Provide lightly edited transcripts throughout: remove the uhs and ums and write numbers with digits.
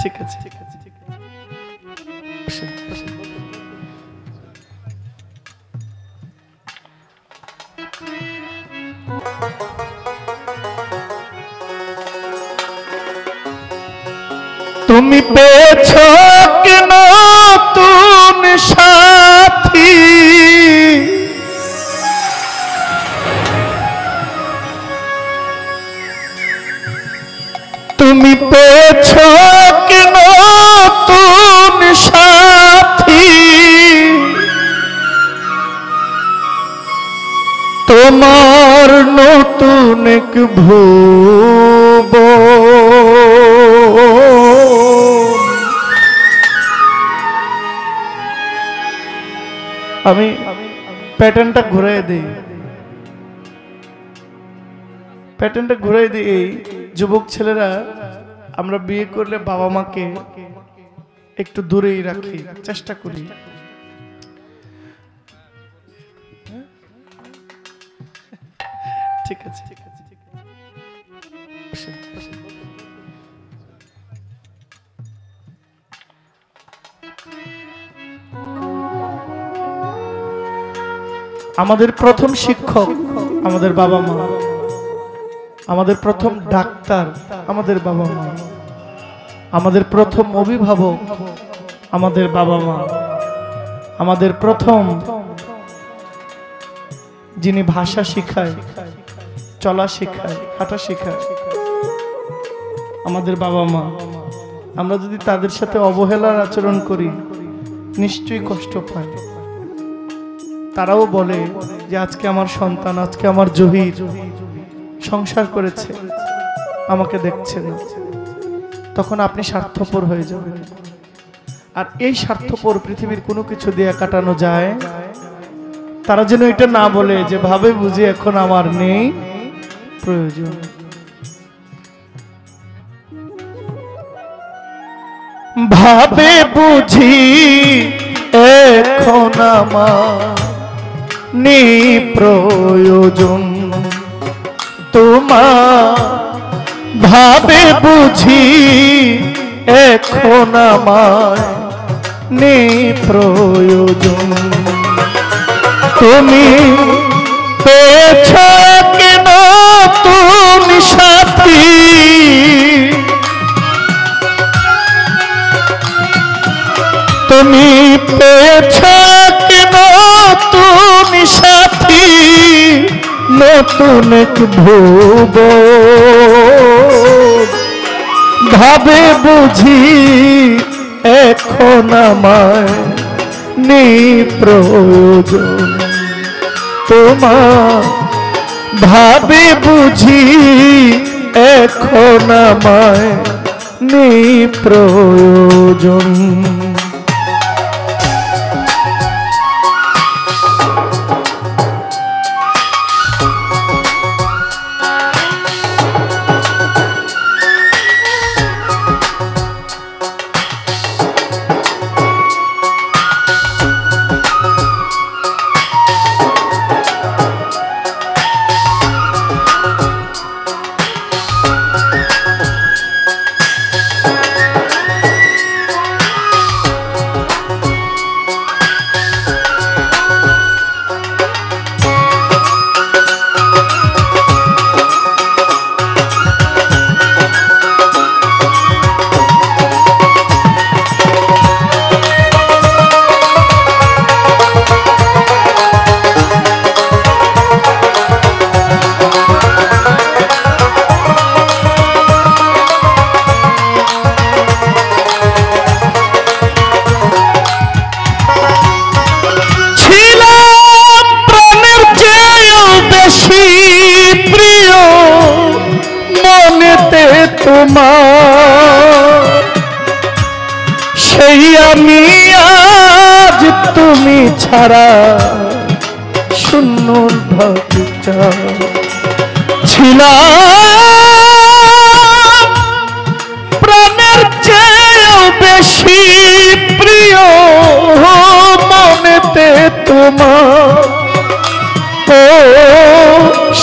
ঠিক আছে তুমি পেয়েছো কেন নতুন সাথী তুমি পেয়েছো কেন নতুন সাথী তোমার নতুন এক আমি প্যাটার্নটা ঘুরাই দিই এই যুবক ছেলেরা আমরা বিয়ে করলে বাবা মাকে একটু দূরেই রাখি, চেষ্টা করি। ঠিক আছে আমাদের প্রথম শিক্ষক আমাদের বাবা মা, আমাদের প্রথম ডাক্তার আমাদের বাবা মা, আমাদের প্রথম অভিভাবক আমাদের বাবা মা, আমাদের প্রথম যিনি ভাষা শিখায়, চলা শিখায়, হাঁটা শিখায় আমাদের বাবা মা। আমরা যদি তাদের সাথে অবহেলার আচরণ করি নিশ্চয়ই কষ্ট পাই। তারাও বলে যে আজকে আমার সন্তান, আজকে আমার জহির সংসার করেছে, আমাকে দেখছে না। তখন আপনি স্বার্থপর হয়ে যাবেন। আর এই স্বার্থপর পৃথিবীর কোনো কিছু দিয়ে কাটানো যায়। তারা যেন এটা না বলে যে ভাবে বুঝি এখন আমার নেই প্রয়োজন। ভাবে বুঝি এখন আমার নেই প্রয়োজন তোমার, ভাবে বুঝি এখন আমার নেই প্রয়োজন। তুমি পেয়েছো কেন তুমি সাথী, তুমি পেয়েছো কেন তুমি সাথী নতুন এক ভুবন। ভাবে বুঝি এখন আমায় নেই প্রয়োজন তোমার, ভাবে বুঝি এখন আমায় নেই প্রয়োজন। সেই আমি আজ তুমি ছাড়া শূন্য ভাবটা ছিলাম, প্রাণের চেয়েও বেশি প্রিয় মনেতে তোমার। ও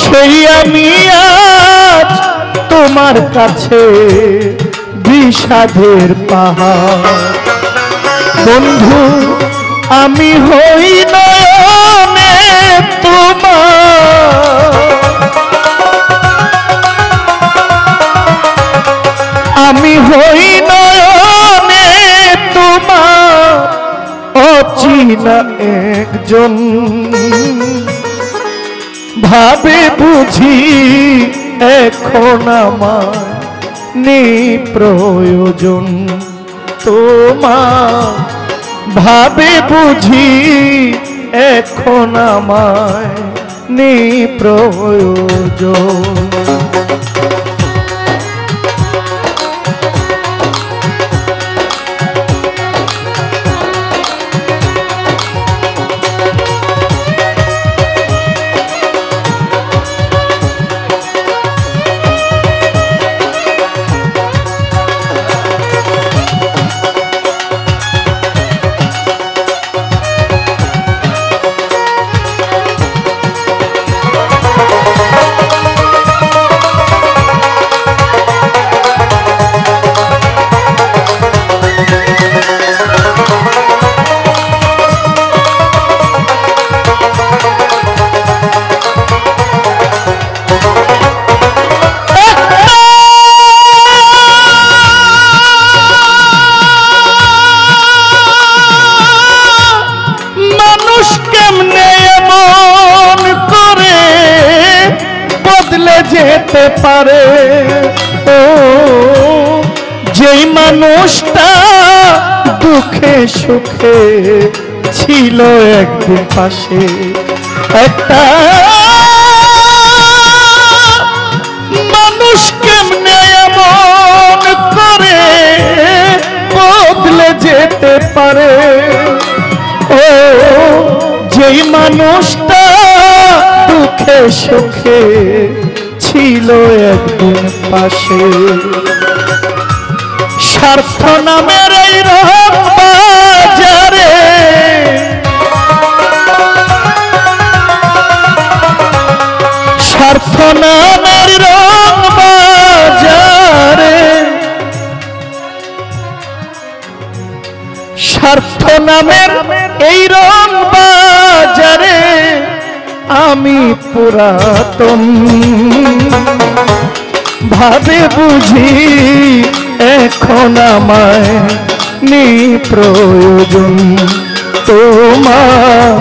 সেই আমি আজ তোমার কাছে বিষাদের পাহাড়। বন্ধু আমি হই নয়নে তোমার, আমি হই নয়নে তোমার অচিনা একজন। ভাবে বুঝি এখন আমার নেই প্রয়োজন তোমার, ভাবে বুঝি এখন আমায় নেই প্রয়োজন। যেতে পারে ও যেই মানুষটা দুঃখে সুখে ছিল একদিন পাশে, একটা মানুষ কেমনে এমন করে বদলে যেতে পারে ও যেই মানুষটা দুঃখে সুখে ছিল একদিন পাশে। স্বার্থ নামের এই রং বাজারে স্বার্থ নামের রং বাজারে স্বার্থ নামের এই রং বাজারে আমি পুরাতন। ভাবে বুঝি এখন আমায় নেই প্রয়োজন তোমার,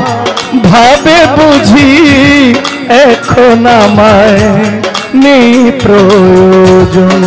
ভাবে বুঝি এখন আমায় নেই প্রয়োজন।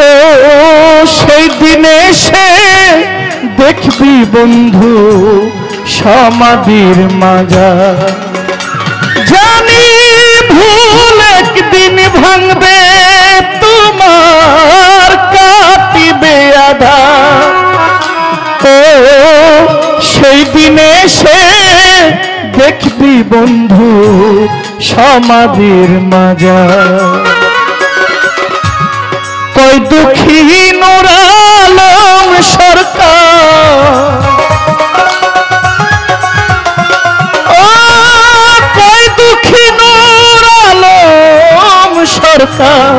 ও সেই দিনে সে দেখবি বন্ধু সমাধির মাজার। জানি ভুল একদিন ভাঙবে তোমার, কাটিবে আধার। ও সেই দিনে সে দেখবি বন্ধু সমাধির মাজার। কই দুঃখী নূর আলম সরকার, ও কই দুঃখী নূর আলম সরকার,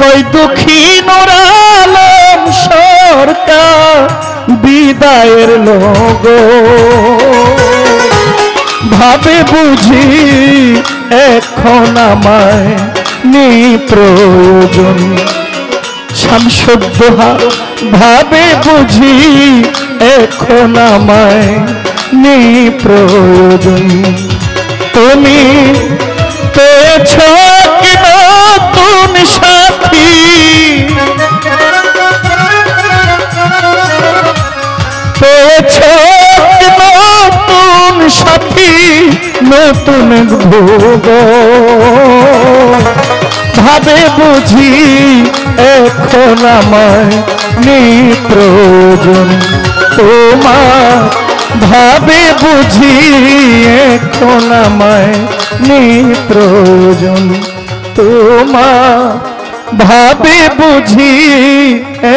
কই দুঃখী নূর আলম সরকার বিদায়ের লোগো। ভাবে বুঝি এখন আমায় নেই প্রয়োজন, শামসুদ্দোহা ভাবে বুঝি এখন আমায় নেই প্রয়োজন। তুমি পেয়েছ কি নতুন সাথী, পেয়েছ কি নতুন সাথী, নতুন ভোগ। ভাবে বুঝি এখন আমায় নেই প্রয়োজন তোমার, ভাবে বুঝি এখন আমায় নেই প্রয়োজন তোমার, ভাবে বুঝি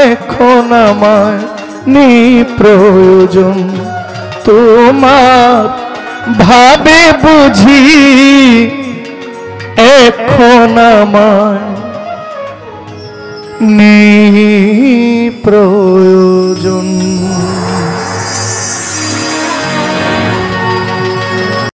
এখন আমায় নেই প্রয়োজন তোমার, ভাবে বুঝি এখন আমায় নেই প্রয়োজন।